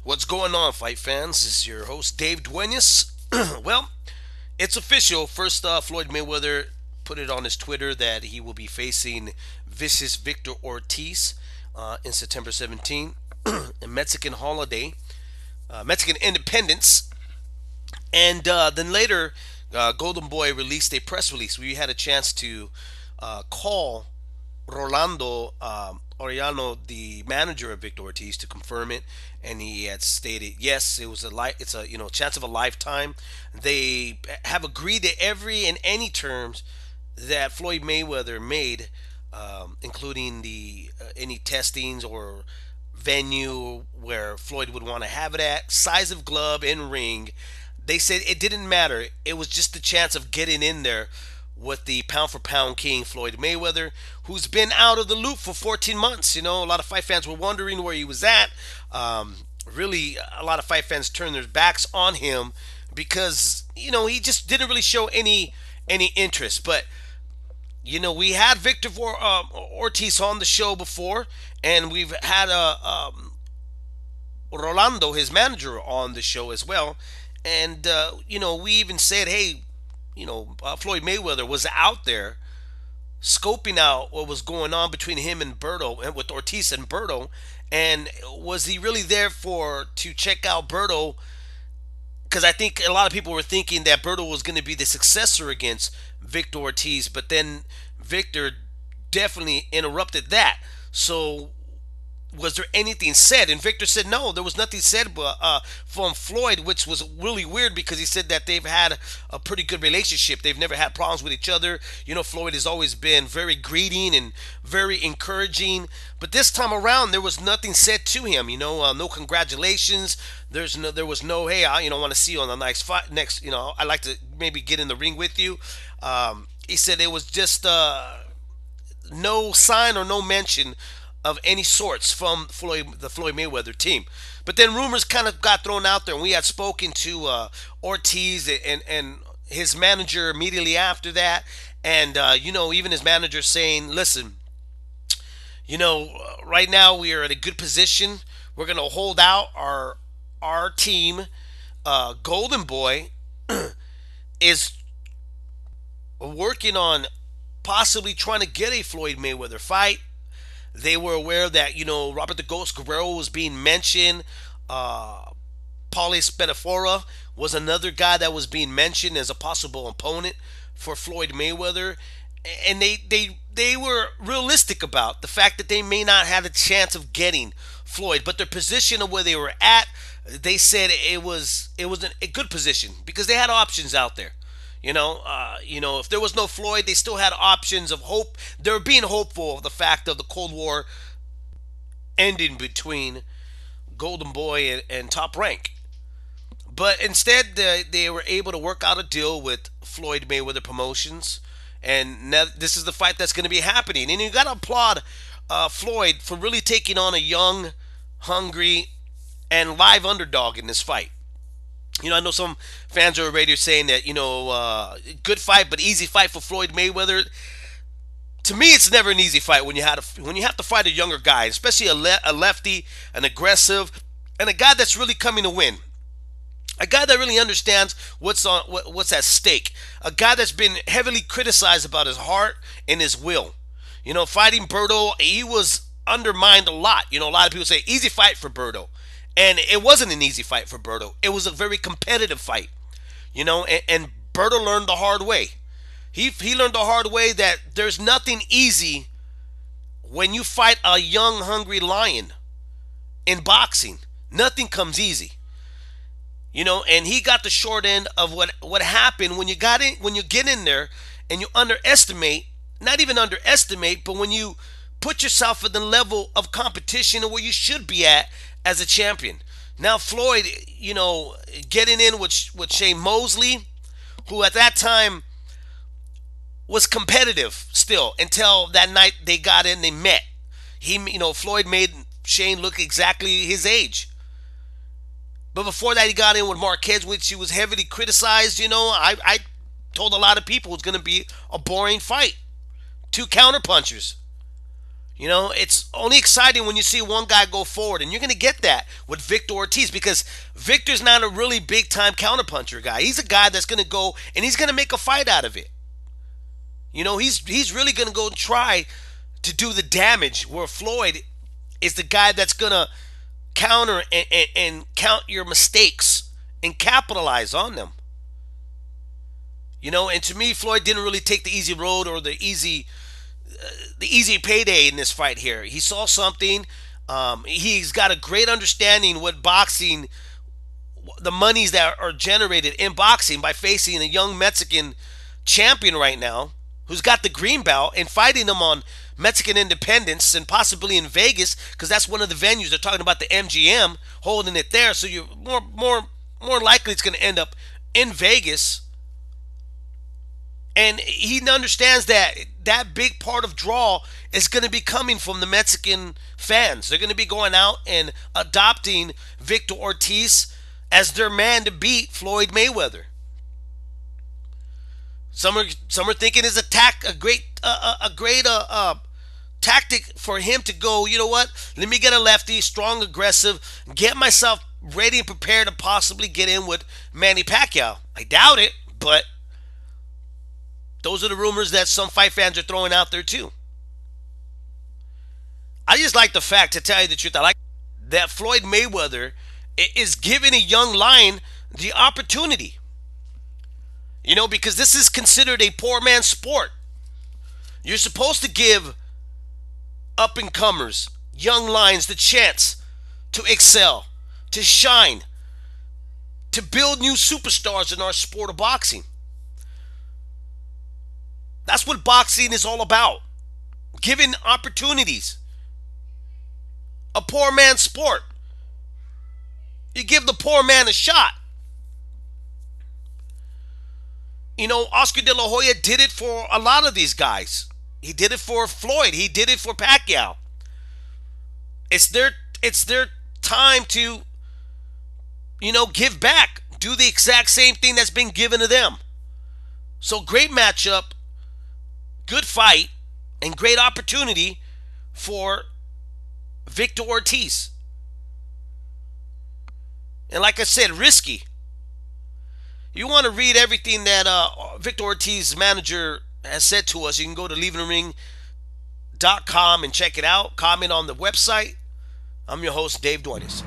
What's going on, fight fans? This is your host, Dave Duenas. Well, it's official. First, Floyd Mayweather put it on his Twitter that he will be facing vicious Victor Ortiz in September 17th, a Mexican holiday, Mexican independence. And then later, Golden Boy released a press release. We had a chance to call Rolando Oriano, the manager of Victor Ortiz, to confirm it, and he had stated yes, it's a chance of a lifetime. They have agreed to every and any terms that Floyd Mayweather made, including the any testings or venue where Floyd would want to have it at, size of glove and ring. They said it didn't matter. It was just the chance of getting in there with the pound for pound king Floyd Mayweather, who's been out of the loop for 14 months. A lot of fight fans were wondering where he was at. Really, a lot of fight fans turned their backs on him because he just didn't really show any interest. But we had Victor Ortiz on the show before, and we've had Rolando, his manager, on the show as well. And we even said, hey, Floyd Mayweather was out there scoping out what was going on between him and Berto, and with Ortiz and Berto, and was he really there to check out Berto? Because I think a lot of people were thinking that Berto was going to be the successor against Victor Ortiz, but then Victor definitely interrupted that. So was there anything said? And Victor said no, there was nothing said from Floyd, which was really weird because he said that they've had a pretty good relationship. They've never had problems with each other. Floyd has always been very greeting and very encouraging. But this time around, there was nothing said to him. No congratulations. There was no, hey, I want to see you on the next fight. Next, I'd like to maybe get in the ring with you. He said it was just no sign or no mention of any sorts from the Floyd Mayweather team. But then rumors kind of got thrown out there, and we had spoken to Ortiz and his manager immediately after that, and even his manager saying, "Listen, right now we are in a good position. We're going to hold out our team. Golden Boy is working on possibly trying to get a Floyd Mayweather fight." They were aware that Robert the Ghost Guerrero was being mentioned. Paulie Spadafora was another guy that was being mentioned as a possible opponent for Floyd Mayweather, and they were realistic about the fact that they may not have a chance of getting Floyd, but their position of where they were at, they said it was a good position because they had options out there. If there was no Floyd, they still had options of hope. They were being hopeful of the fact of the Cold War ending between Golden Boy and Top Rank. But instead, they were able to work out a deal with Floyd Mayweather Promotions, and now this is the fight that's going to be happening. And you got to applaud Floyd for really taking on a young, hungry, and live underdog in this fight. I know some fans are already saying that good fight but easy fight for Floyd Mayweather. To me, it's never an easy fight when you have to fight a younger guy, especially a lefty, an aggressive, and a guy that's really coming to win. A guy that really understands what's at stake. A guy that's been heavily criticized about his heart and his will. Fighting Berto, he was undermined a lot. A lot of people say easy fight for Berto. And it wasn't an easy fight for Berto. It was a very competitive fight, and Berto learned the hard way. He learned the hard way that there's nothing easy when you fight a young, hungry lion in boxing. Nothing comes easy, and he got the short end of what happened when you get in there and you underestimate, not even underestimate, but when you put yourself at the level of competition where you should be at as a champion. Now Floyd, getting in with Shane Mosley, who at that time was competitive still until that night they got in, they met. Floyd made Shane look exactly his age. But before that, he got in with Marquez, which he was heavily criticized. I told a lot of people it was going to be a boring fight. Two counterpunchers. You know, it's only exciting when you see one guy go forward, and you're going to get that with Victor Ortiz because Victor's not a really big time counterpuncher guy. He's a guy that's going to go and he's going to make a fight out of it. You know, he's really going to go and try to do the damage. Where Floyd is the guy that's going to counter and count your mistakes and capitalize on them. You know, and to me, Floyd didn't really take the easy road or the easy payday in this fight here. He saw something. He's got a great understanding what boxing, the monies that are generated in boxing by facing a young Mexican champion right now who's got the green belt and fighting him on Mexican independence and possibly in Vegas because that's one of the venues they're talking about, the MGM holding it there. So you're more likely it's going to end up in Vegas, and he understands that that big part of draw is going to be coming from the Mexican fans. They're going to be going out and adopting Victor Ortiz as their man to beat Floyd Mayweather. Some are thinking is a great tactic for him to go. You know what? Let me get a lefty, strong, aggressive, get myself ready and prepared to possibly get in with Manny Pacquiao. I doubt it, but those are the rumors that some fight fans are throwing out there too. I just like the fact, to tell you the truth, I like that Floyd Mayweather is giving a young lion the opportunity. You know, because this is considered a poor man's sport. You're supposed to give up and comers, young lions, the chance to excel, to shine, to build new superstars in our sport of boxing. That's what boxing is all about. Giving opportunities. A poor man's sport. You give the poor man a shot. You know, Oscar De La Hoya did it for a lot of these guys. He did it for Floyd. He did it for Pacquiao. It's their it's their time to, give back. Do the exact same thing that's been given to them. So great matchup, good fight, and great opportunity for Victor Ortiz. And like I said, risky. You want to read everything that Victor Ortiz's manager has said to us, you can go to leavingthering.com and check it out. Comment on the website. I'm your host, Dave Duenas.